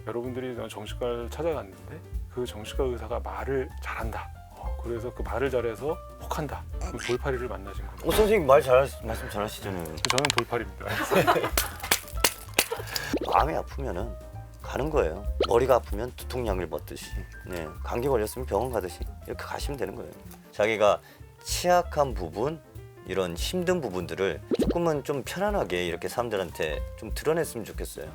여러분들이 정신과를 찾아갔는데 그 정신과 의사가 말을 잘한다. 그래서 그 말을 잘해서 혹한다. 그럼 돌팔이를 만나신 겁니다. 선생님 말씀 잘하시잖아요. 저는 돌팔입니다. 마음이 아프면은 가는 거예요. 머리가 아프면 두통약을 먹듯이, 네, 감기 걸렸으면 병원 가듯이 이렇게 가시면 되는 거예요. 자기가 취약한 부분, 이런 힘든 부분들을 조금은 좀 편안하게 이렇게 사람들한테 좀 드러냈으면 좋겠어요.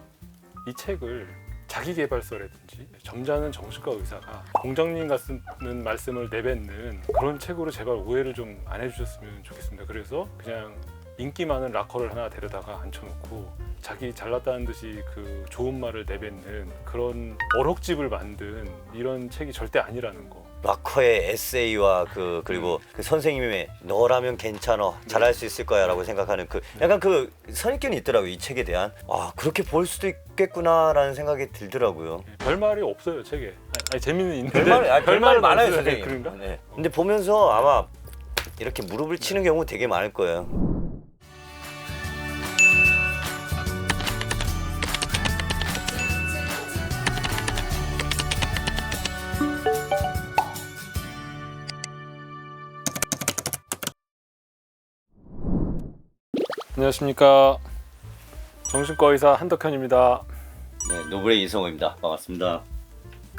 이 책을 자기계발서라든지 점잖은 정신과 의사가 공장님 같은 말씀을 내뱉는 그런 책으로 제발 오해를 좀 안 해주셨으면 좋겠습니다. 그래서 그냥 인기 많은 락커를 하나 데려다가 앉혀놓고 자기 잘났다는 듯이 그 좋은 말을 내뱉는 그런 어록집을 만든 이런 책이 절대 아니라는 거. 락커의 에세이와 그리고 그 선생님의 너라면 괜찮아, 잘할 수 있을 거야라고 생각하는 그 약간 그 선입견이 있더라고요. 이 책에 대한 그렇게 볼 수도 있겠구나라는 생각이 들더라고요. 별말이 없어요 책에. 아니 재미는 있는데 별말 많아요, 없어요. 선생님. 그런가? 네. 근데 보면서 아마 이렇게 무릎을 치는 경우 되게 많을 거예요. 안녕하십니까. 정신과 의사 한덕현입니다. 네, 노브레 이성호입니다. 반갑습니다.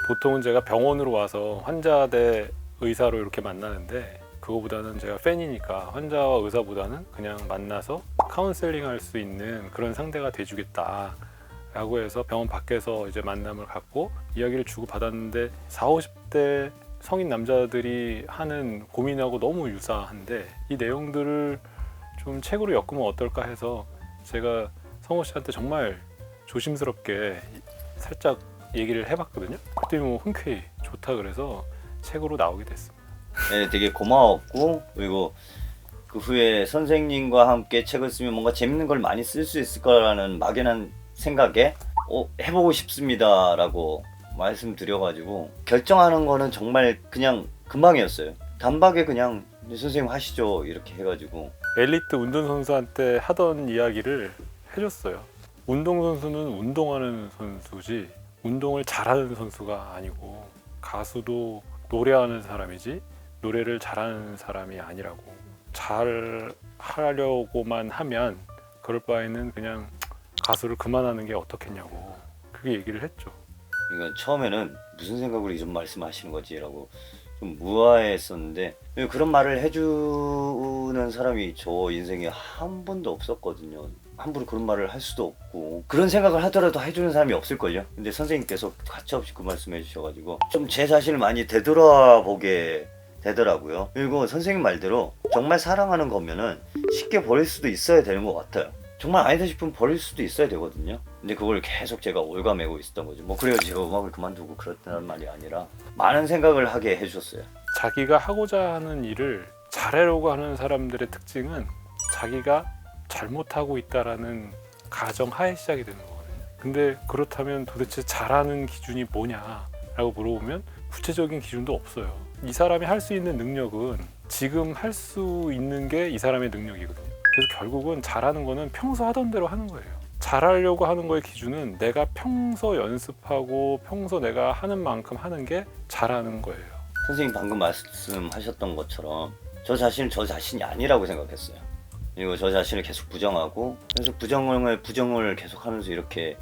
보통은 제가 병원으로 와서 환자 대 의사로 이렇게 만나는데 그거보다는 제가 팬이니까 환자와 의사보다는 그냥 만나서 카운셀링 할 수 있는 그런 상대가 돼주겠다 라고 해서 병원 밖에서 이제 만남을 갖고 이야기를 주고 받았는데 40, 50대 성인 남자들이 하는 고민하고 너무 유사한데 이 내용들을 좀 책으로 엮으면 어떨까 해서 제가 성호 씨한테 정말 조심스럽게 살짝 얘기를 해봤거든요. 그때 뭐 흔쾌히 좋다 그래서 책으로 나오게 됐습니다. 네, 되게 고마웠고, 그리고 그 후에 선생님과 함께 책을 쓰면 뭔가 재밌는 걸 많이 쓸 수 있을 거라는 막연한 생각에 해보고 싶습니다라고 말씀드려가지고 결정하는 거는 정말 그냥 금방이었어요. 단박에 그냥 선생님 하시죠 이렇게 해가지고. 엘리트 운동선수한테 하던 이야기를 해줬어요. 운동선수는 운동하는 선수지 운동을 잘하는 선수가 아니고 가수도 노래하는 사람이지 노래를 잘하는 사람이 아니라고. 잘 하려고만 하면 그럴 바에는 그냥 가수를 그만하는 게 어떻겠냐고 그게 얘기를 했죠. 그러니까 처음에는 무슨 생각으로 이런 말씀하시는 거지라고 좀 무아했었는데 그런 말을 해주는 사람이 저 인생에 한 번도 없었거든요. 함부로 그런 말을 할 수도 없고 그런 생각을 하더라도 해주는 사람이 없을걸요. 근데 선생님께서 가차없이 그 말씀해 주셔가지고 좀 제 자신을 많이 되돌아보게 되더라고요. 그리고 선생님 말대로 정말 사랑하는 거면은 쉽게 버릴 수도 있어야 되는 것 같아요. 정말 아니다 싶으면 버릴 수도 있어야 되거든요. 근데 그걸 계속 제가 올가매고 있었던 거죠. 뭐 그래가지고 제가 음악을 그만두고 그랬다는 말이 아니라 많은 생각을 하게 해주셨어요. 자기가 하고자 하는 일을 잘하려고 하는 사람들의 특징은 자기가 잘못하고 있다라는 가정하에 시작이 되는 거거든요. 근데 그렇다면 도대체 잘하는 기준이 뭐냐라고 물어보면 구체적인 기준도 없어요. 이 사람이 할 수 있는 능력은 지금 할 수 있는 게 이 사람의 능력이거든요. 그래서 결국은 잘하는 거는 평소 하던 대로 하는 거예요. 잘하려고 하는 거의 기준은 내가 평소 연습하고 평소 내가 하는 만큼 하는 게 잘하는 거예요. 선생님 방금 말씀하셨던 것처럼 저 자신은 저 자신이 아니라고 생각했어요. 그리고 저 자신을 계속 부정하고 그래서 부정을 계속 하면서 이렇게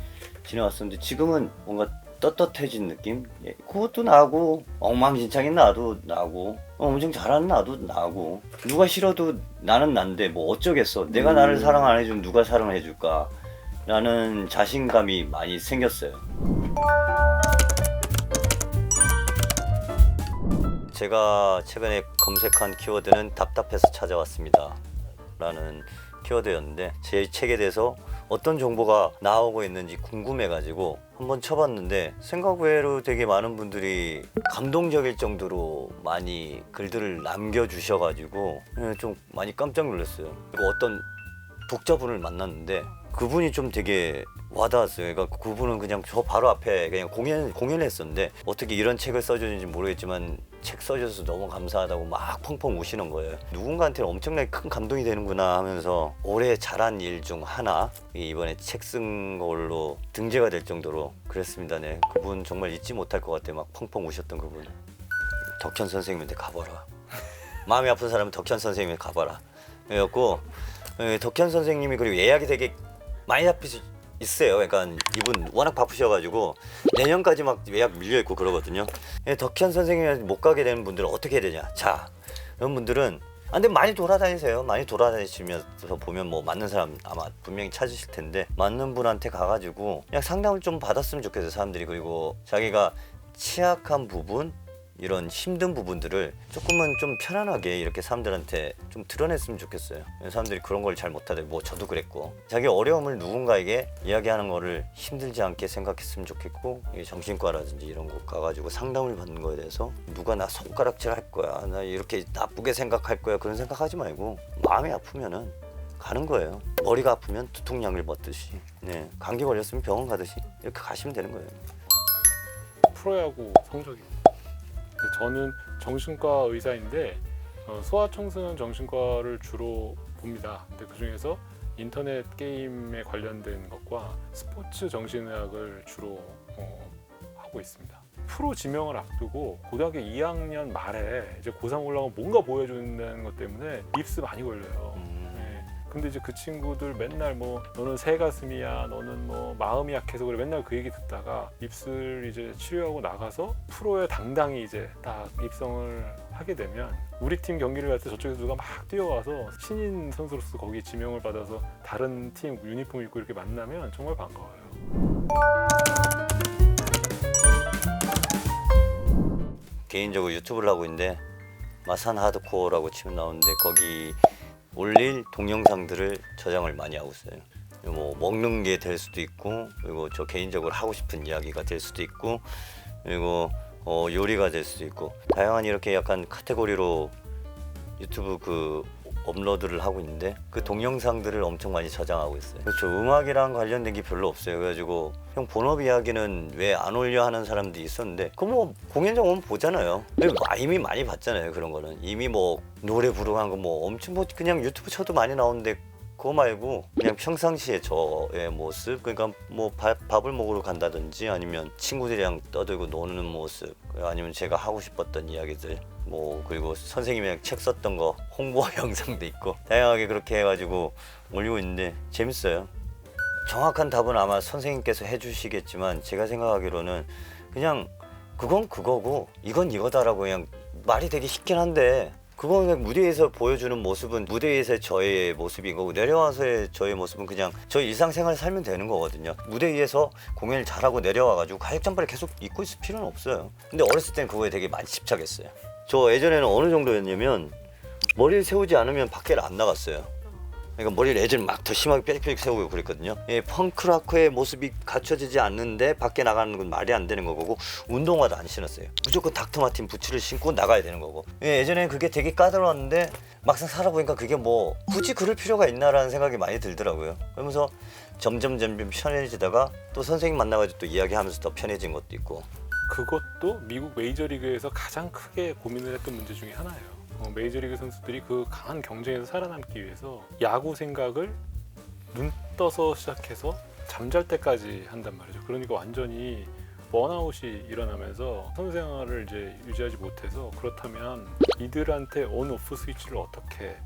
지내왔었는데 지금은 뭔가 떳떳해진 느낌? 예, 그것도 나고 엉망진창인 나도 나고 엄청 잘하는 나도 나고 누가 싫어도 나는 난데 뭐 어쩌겠어. 내가 나를 사랑 안 해주면 누가 사랑을 해줄까 라는 자신감이 많이 생겼어요. 제가 최근에 검색한 키워드는 답답해서 찾아왔습니다 라는 키워드였는데 제 책에 대해서 어떤 정보가 나오고 있는지 궁금해가지고 한번 쳐봤는데 생각 외로 되게 많은 분들이 감동적일 정도로 많이 글들을 남겨주셔가지고 좀 많이 깜짝 놀랐어요. 그리고 어떤 독자분을 만났는데 그분이 좀 되게 와닿았어요. 그러니까 그분은 그냥 저 바로 앞에 그냥 공연했었는데 어떻게 이런 책을 써주는지 모르겠지만 책 써줘서 너무 감사하다고 막 펑펑 우시는 거예요. 누군가한테는 엄청나게 큰 감동이 되는구나 하면서 올해 잘한 일 중 하나, 이번에 책 쓴 걸로 등재가 될 정도로 그랬습니다. 네, 그분 정말 잊지 못할 것 같아요. 막 펑펑 우셨던 그분. 덕현 선생님한테 가봐라. 마음이 아픈 사람은 덕현 선생님한테 가봐라. 그래갖고 덕현 선생님이 그리고 예약이 되게 많이 잡히시 있어요. 그러니까 이분 워낙 바쁘셔가지고 내년까지 막 예약 밀려 있고 그러거든요. 덕현 선생님한테 못 가게 되는 분들은 어떻게 해야 되냐? 자, 이런 분들은 근데 많이 돌아다니세요. 많이 돌아다니시면서 보면 뭐 맞는 사람 아마 분명히 찾으실 텐데 맞는 분한테 가가지고 그냥 상담을 좀 받았으면 좋겠어요. 사람들이. 그리고 자기가 취약한 부분, 이런 힘든 부분들을 조금은 좀 편안하게 이렇게 사람들한테 좀 드러냈으면 좋겠어요. 사람들이 그런 걸 잘 못하대. 뭐 저도 그랬고 자기 어려움을 누군가에게 이야기하는 거를 힘들지 않게 생각했으면 좋겠고, 정신과라든지 이런 곳 가가지고 상담을 받는 거에 대해서 누가 나 손가락질 할 거야, 나 이렇게 나쁘게 생각할 거야, 그런 생각하지 말고 마음이 아프면은 가는 거예요. 머리가 아프면 두통약을 먹듯이, 네, 감기 걸렸으면 병원 가듯이 이렇게 가시면 되는 거예요. 프로야구 성적이. 저는 정신과 의사인데 소아청소년 정신과를 주로 봅니다. 근데 그 중에서 인터넷 게임에 관련된 것과 스포츠 정신의학을 주로 하고 있습니다. 프로 지명을 앞두고 고등학교 2학년 말에 이제 고3 올라가면 뭔가 보여준다는 것 때문에 입스 많이 걸려요. 근데 이제 그 친구들 맨날 뭐 너는 새 가슴이야, 너는 뭐 마음이 약해서 그래, 맨날 그 얘기 듣다가 입술 이제 치료하고 나가서 프로에 당당히 이제 딱 입성을 하게 되면, 우리 팀 경기를 갈 때 저쪽에서 누가 막 뛰어와서 신인 선수로서 거기 지명을 받아서 다른 팀 유니폼 입고 이렇게 만나면 정말 반가워요. 개인적으로 유튜브를 하고 있는데 마산 하드코어라고 치면 나오는데 거기 올릴 동영상들을 저장을 많이 하고 있어요. 뭐 먹는 게 될 수도 있고, 그리고 저 개인적으로 하고 싶은 이야기가 될 수도 있고, 그리고 요리가 될 수도 있고, 다양한 이렇게 약간 카테고리로 유튜브 그 업로드를 하고 있는데 그 동영상들을 엄청 많이 저장하고 있어요. 그렇죠. 음악이랑 관련된 게 별로 없어요. 그래가지고 형 본업 이야기는 왜 안 올려 하는 사람들이 있었는데, 그 뭐 공연장 오면 보잖아요. 이미 많이 봤잖아요. 그런 거는 이미 뭐 노래 부르고 한 거 뭐 엄청 뭐 그냥 유튜브 쳐도 많이 나오는데, 그거 말고 그냥 평상시에 저의 모습, 그러니까 뭐 밥을 먹으러 간다든지 아니면 친구들이랑 떠들고 노는 모습, 아니면 제가 하고 싶었던 이야기들, 뭐 그리고 선생님이랑 책 썼던 거 홍보 영상도 있고 다양하게 그렇게 해가지고 올리고 있는데 재밌어요. 정확한 답은 아마 선생님께서 해주시겠지만 제가 생각하기로는 그냥 그건 그거고 이건 이거다라고 그냥 말이 되게 쉽긴 한데, 그건 그냥 무대에서 보여주는 모습은 무대에서의 저의 모습인 거고, 내려와서의 저의 모습은 그냥 저 일상생활을 살면 되는 거거든요. 무대 위에서 공연을 잘하고 내려와가지고 가죽 잠바를 계속 입고 있을 필요는 없어요. 근데 어렸을 땐 그거에 되게 많이 집착했어요. 저 예전에는 어느 정도였냐면 머리를 세우지 않으면 밖에를 안 나갔어요. 그러니까 머리를 예전에 막 더 심하게 빽빽 세우고 그랬거든요. 펑크라커의 모습이 갖춰지지 않는데 밖에 나가는 건 말이 안 되는 거고, 운동화도 안 신었어요. 무조건 닥터마틴 부츠를 신고 나가야 되는 거고. 예전에는 그게 되게 까다로웠는데 막상 살아보니까 그게 뭐 굳이 그럴 필요가 있나라는 생각이 많이 들더라고요. 그러면서 점점 편해지다가 또 선생님 만나가지고 또 이야기하면서 더 편해진 것도 있고. 그것도 미국 메이저리그에서 가장 크게 고민을 했던 문제 중에 하나예요. 메이저리그 선수들이 그 강한 경쟁에서 살아남기 위해서 야구 생각을 눈 떠서 시작해서 잠잘 때까지 한단 말이죠. 그러니까 완전히 번아웃이 일어나면서 선수 생활을 이제 유지하지 못해서, 그렇다면 이들한테 온오프 스위치를 어떻게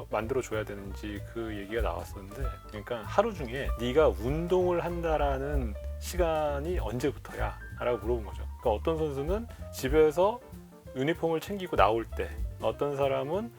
만들어 줘야 되는지 그 얘기가 나왔었는데, 그러니까 하루 중에 네가 운동을 한다라는 시간이 언제부터야? 라고 물어본 거죠. 그러니까 어떤 선수는 집에서 유니폼을 챙기고 나올 때, 어떤 사람은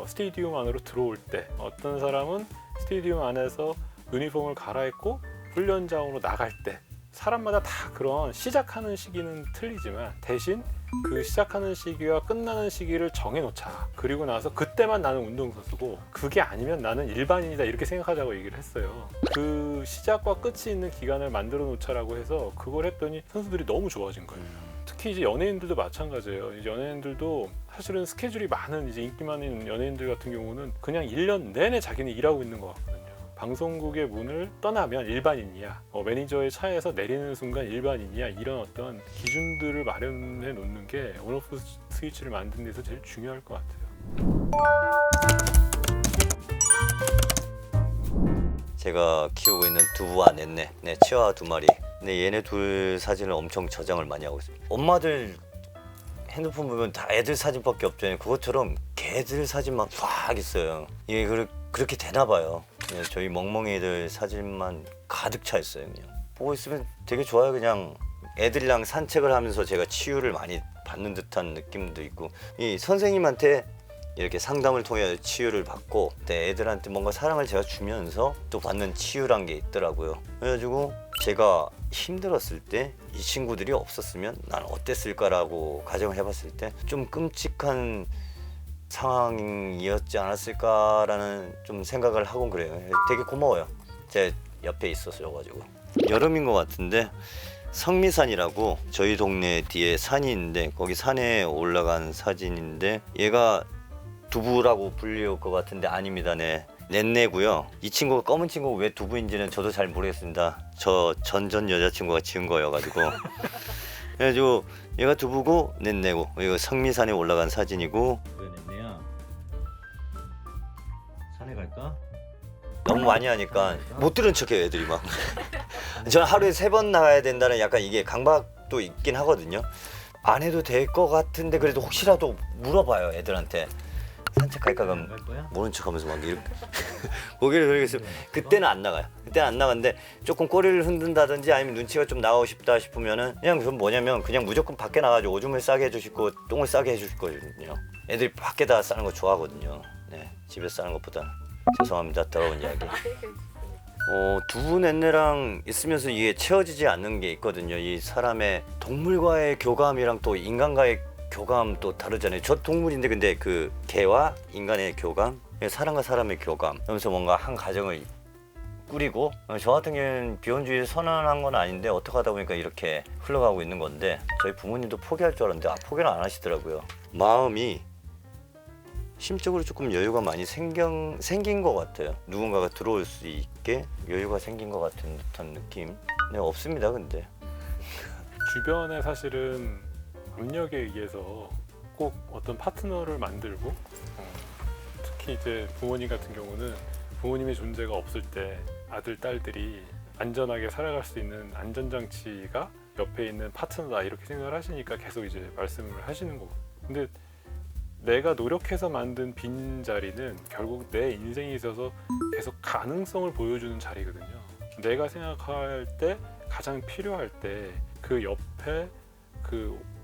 스테디움 안으로 들어올 때, 어떤 사람은 스테디움 안에서 유니폼을 갈아입고 훈련장으로 나갈 때, 사람마다 다 그런 시작하는 시기는 틀리지만 대신 그 시작하는 시기와 끝나는 시기를 정해놓자. 그리고 나서 그때만 나는 운동선수고 그게 아니면 나는 일반인이다, 이렇게 생각하자고 얘기를 했어요. 그 시작과 끝이 있는 기간을 만들어 놓자라고 해서 그걸 했더니 선수들이 너무 좋아진 거예요. 특히 이제 연예인들도 마찬가지예요. 이제 연예인들도 사실은 스케줄이 많은 이제 인기 많은 연예인들 같은 경우는 그냥 1년 내내 자기는 일하고 있는 것 같거든요. 방송국의 문을 떠나면 일반인이야, 매니저의 차에서 내리는 순간 일반인이야, 이런 어떤 기준들을 마련해 놓는 게 온오프 스위치를 만드는 데서 제일 중요할 것 같아요. 제가 키우고 있는 두부와 넷네, 네, 치와와 2마리. 근데 얘네 둘 사진을 엄청 저장을 많이 하고 있어요. 엄마들 핸드폰 보면 다 애들 사진밖에 없잖아요. 그것처럼 개들 사진만 쫙 있어요. 이게 그렇게 되나 봐요. 네, 저희 멍멍이들 사진만 가득 차 있어요. 그냥 보고 있으면 되게 좋아요. 그냥 애들이랑 산책을 하면서 제가 치유를 많이 받는 듯한 느낌도 있고, 이 선생님한테 이렇게 상담을 통해 치유를 받고 애들한테 뭔가 사랑을 제가 주면서 또 받는 치유란 게 있더라고요. 그래가지고 제가 힘들었을 때 이 친구들이 없었으면 난 어땠을까라고 가정을 해봤을 때 좀 끔찍한 상황이었지 않았을까라는 좀 생각을 하곤 그래요. 되게 고마워요. 제 옆에 있었어가지고. 여름인 것 같은데 성미산이라고 저희 동네 뒤에 산이 있는데 거기 산에 올라간 사진인데 얘가 두부라고 불릴 것 같은데 아닙니다. 네, 넷네고요. 이 친구가 검은 친구가 왜 두부인지는 저도 잘 모르겠습니다. 저 전전 여자친구가 지은 거여가지고. 그래가지고 얘가 두부고 넷네고, 이거 성미산에 올라간 사진이고. 왜 넷네야? 산에 갈까? 너무 많이 하니까 못 들은 척해요 애들이 막. 저는 하루에 3번 나가야 된다는 약간 이게 강박도 있긴 하거든요. 안 해도 될 것 같은데 그래도 혹시라도 물어봐요 애들한테. 산책 갈까? 그럼 모른 척하면서 막 이렇게 고개를 돌리겠으면 그때는 안 나가요. 그때는 안 나가는데 조금 꼬리를 흔든다든지 아니면 눈치가 좀 나오고 싶다 싶으면은 그냥 그건 뭐냐면 그냥 무조건 밖에 나가지고 오줌을 싸게 해주시고 똥을 싸게 해주실 거거든요. 애들이 밖에다 싸는 거 좋아하거든요. 네, 집에서 싸는 것보다. 죄송합니다. 더러운 이야기. 두부 넷네랑 있으면서 이게 채워지지 않는 게 있거든요. 이 사람의 동물과의 교감이랑 또 인간과의 교감 또 다르잖아요. 저 동물인데 근데 그 개와 인간의 교감, 사람과 사람의 교감, 그러면서 뭔가 한 가정을 꾸리고, 저 같은 경우는 비혼주의 선언한 건 아닌데 어떻게 하다 보니까 이렇게 흘러가고 있는 건데, 저희 부모님도 포기할 줄 알았는데 포기를 안 하시더라고요. 마음이 심적으로 조금 여유가 많이 생긴 것 같아요. 누군가가 들어올 수 있게 여유가 생긴 것 같은 듯한 느낌. 네, 없습니다. 근데 주변에 사실은 압력에 의해서 꼭 어떤 파트너를 만들고, 특히 이제 부모님 같은 경우는 부모님의 존재가 없을 때 아들, 딸들이 안전하게 살아갈 수 있는 안전장치가 옆에 있는 파트너다 이렇게 생각을 하시니까 계속 이제 말씀을 하시는 거고. 근데 내가 노력해서 만든 빈자리는 결국 내 인생에 있어서 계속 가능성을 보여주는 자리거든요. 내가 생각할 때 가장 필요할 때 그 옆에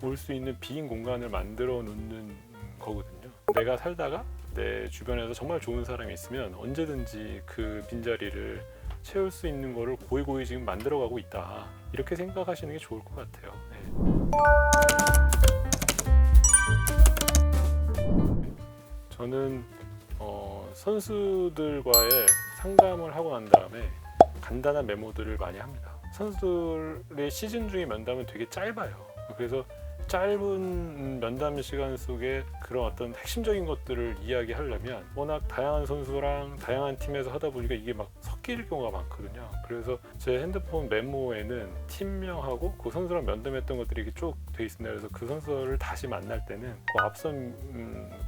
올 수 있는 빈 공간을 만들어 놓는 거거든요. 내가 살다가 내 주변에서 정말 좋은 사람이 있으면 언제든지 그 빈자리를 채울 수 있는 거를 고이고이 지금 만들어가고 있다. 이렇게 생각하시는 게 좋을 것 같아요. 네. 저는 선수들과의 상담을 하고 난 다음에 간단한 메모들을 많이 합니다. 선수들의 시즌 중에 면담은 되게 짧아요. 그래서 짧은 면담 시간 속에 그런 어떤 핵심적인 것들을 이야기하려면 워낙 다양한 선수랑 다양한 팀에서 하다 보니까 이게 막 섞일 경우가 많거든요. 그래서 제 핸드폰 메모에는 팀명하고 그 선수랑 면담했던 것들이 이렇게 쭉 돼 있습니다. 그래서 그 선수를 다시 만날 때는 그 앞선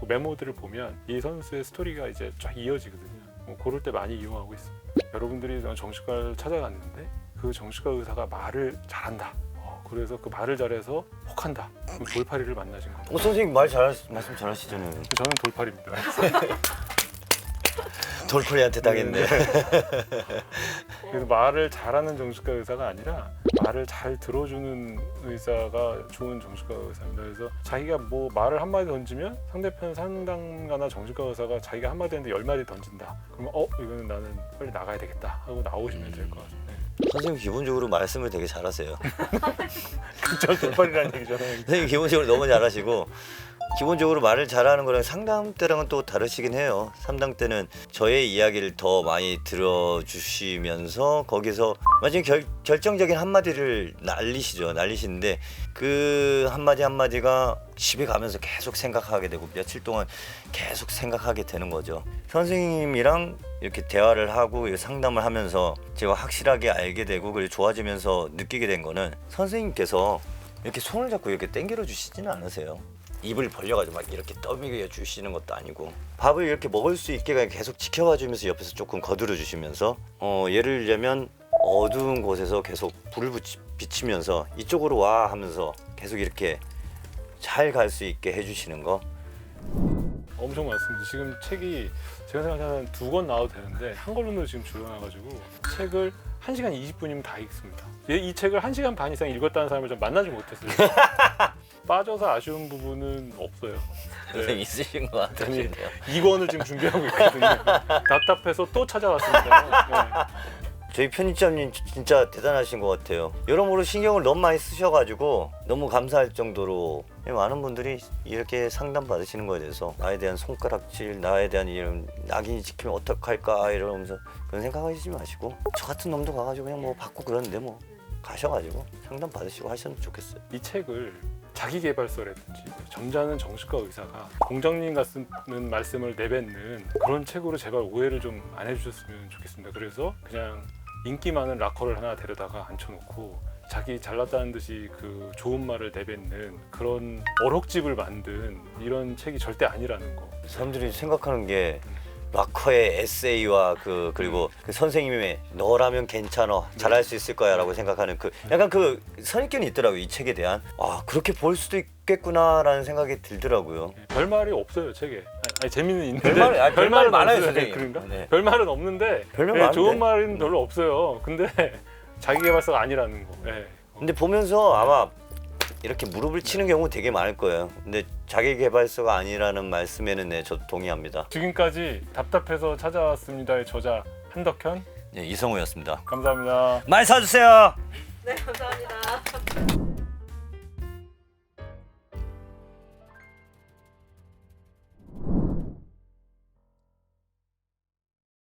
그 메모들을 보면 이 선수의 스토리가 이제 쫙 이어지거든요. 그럴 때 많이 이용하고 있습니다. 여러분들이 정신과를 찾아갔는데 그 정신과 의사가 말을 잘한다. 그래서 그 말을 잘해서 혹한다. 그럼 돌팔이를 만나신 겁니다. 선생님 말씀 잘하시잖아요. 저는 돌팔입니다. 돌팔이한테 당했네. 그래서 말을 잘하는 정신과 의사가 아니라 말을 잘 들어주는 의사가 좋은 정신과 의사입니다. 그래서 자기가 뭐 말을 한마디 던지면 상대편 상담가나 정신과 의사가 자기가 한마디 했는데 10마디 던진다. 그러면 이거는 나는 빨리 나가야 되겠다 하고 나오시면 될 것 같습니다. 선생님 기본적으로 말씀을 되게 잘하세요. 저 돌팔이라는 얘기잖아요. 선생님 기본적으로 너무 잘하시고 기본적으로 말을 잘하는 거랑 상담 때랑은 또 다르시긴 해요. 상담 때는 저의 이야기를 더 많이 들어주시면서 거기서 마지막에 결정적인 한마디를 날리시는데 그 한마디 한마디가 집에 가면서 계속 생각하게 되고 며칠 동안 계속 생각하게 되는 거죠. 선생님이랑 이렇게 대화를 하고 상담을 하면서 제가 확실하게 알게 되고 그리고 좋아지면서 느끼게 된 거는 선생님께서 이렇게 손을 잡고 이렇게 당겨 주시지는 않으세요. 입을 벌려가지고 막 이렇게 떠밀어 주시는 것도 아니고 밥을 이렇게 먹을 수 있게 계속 지켜봐 주면서 옆에서 조금 거들어 주시면서 예를 들자면 어두운 곳에서 계속 불을 비치면서 이쪽으로 와 하면서 계속 이렇게 잘 갈 수 있게 해주시는 거. 엄청 많습니다. 지금 책이 제가 생각하는 2권 나와도 되는데 한 권으로 지금 줄여놔가지고 책을 1시간 20분이면 다 읽습니다. 이 책을 1시간 반 이상 읽었다는 사람을 좀 만나지 못했어요. 빠져서 아쉬운 부분은 없어요. 선생님 있으신 것 같아요. 2권을 지금 준비하고 있거든요. 답답해서 또 찾아왔습니다. 저희 편집자님 진짜 대단하신 것 같아요. 여러모로 신경을 너무 많이 쓰셔가지고 너무 감사할 정도로 많은 분들이 이렇게 상담 받으시는 거에 대해서 나에 대한 손가락질, 나에 대한 이런 낙인이 찍히면 어떡할까 이러면서 그런 생각하시지 마시고 저 같은 놈도 가가지고 그냥 뭐 받고 그러는데 뭐 가셔가지고 상담 받으시고 하셨으면 좋겠어요. 이 책을 자기계발서라든지 점잖은 정신과 의사가 공장님 같은 말씀을 내뱉는 그런 책으로 제발 오해를 좀 안 해주셨으면 좋겠습니다. 그래서 그냥 인기 많은 락커를 하나 데려다가 앉혀놓고 자기 잘났다는 듯이 그 좋은 말을 내뱉는 그런 어록집을 만든 이런 책이 절대 아니라는 거. 사람들이 생각하는 게 락커의 에세이와 그리고 그 선생님의 너라면 괜찮아 잘할 수 있을 거야라고 생각하는 그 약간 그 선입견이 있더라고요. 이 책에 대한 그렇게 볼 수도 있겠구나라는 생각이 들더라고요. 별말이 없어요 책에. 아니 재미는 있는데 별말 많아요 없어요. 선생님. 그런가? 네. 별말은 없는데 별말 좋은 말은 별로 없어요. 근데 자기계발서가 아니라는 거. 근데 보면서 아마 이렇게 무릎을 치는 경우 되게 많을 거예요. 근데 자기계발서가 아니라는 말씀에는 저도 동의합니다. 지금까지 답답해서 찾아왔습니다의 저자 한덕현. 네, 이성우였습니다. 감사합니다. 많이 사주세요. 네, 감사합니다.